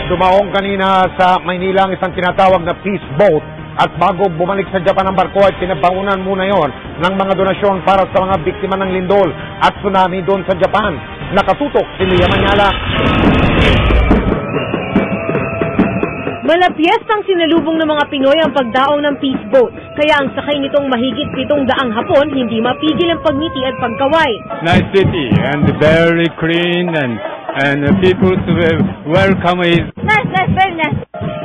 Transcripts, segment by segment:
Dumaong kanina sa Maynila ang isang tinatawag na peace boat at bago bumalik sa Japan ang barko ay pinabangunan muna yon ng mga donasyon para sa mga biktima ng lindol at tsunami doon sa Japan. Nakatutok si Lia Manyala. Malapiestang sinalubong ng mga Pinoy ang pagdaong ng peace boat. Kaya ang sakay nitong mahigit 700 Hapon hindi mapigil ang pagngiti at pagkaway. Nice city and very clean and people welcome is Nice, very nice.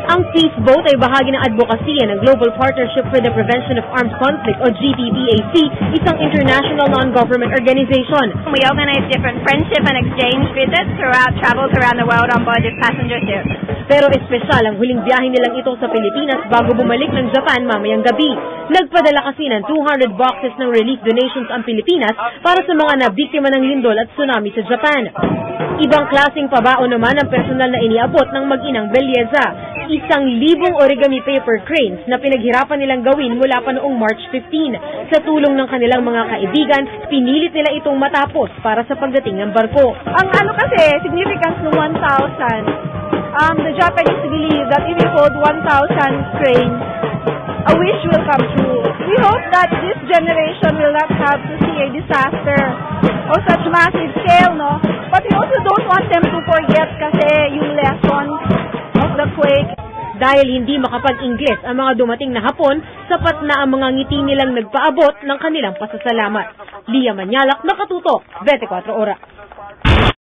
Ang peace boat ay bahagi ng advokasya ng Global Partnership for the Prevention of Armed Conflict o GPPAC, isang international non-government organization. We organize different friendship and exchange visits throughout travels around the world on board this passenger ship. Pero espesyal ang huling biyahe nilang ito sa Pilipinas bago bumalik ng Japan mamayang gabi. Nagpadala kasi ng 200 boxes ng relief donations ang Pilipinas para sa mga nabiktima ng lindol at tsunami sa Japan. Ibang klaseng pabaon naman ang personal na iniabot ng mag-inang Belleza. 1,000 origami paper cranes na pinaghirapan nilang gawin mula pa noong March 15. Sa tulong ng kanilang mga kaibigan, pinilit nila itong matapos para sa pagdating ng barko. Ang kasi, significance ng 1,000, the Japanese believe that if we hold 1,000 cranes, a wish will come true. We hope that this generation will not have to see a disaster of such massive scale, no? But we also don't want them to forget kasi yung lesson of the quake. Dahil hindi makapag-Ingles ang mga dumating na Hapon, sapat na ang mga ngiti nilang nagpaabot ng kanilang pasasalamat. Lia Manyalak, Nakatutok, 24 Oras.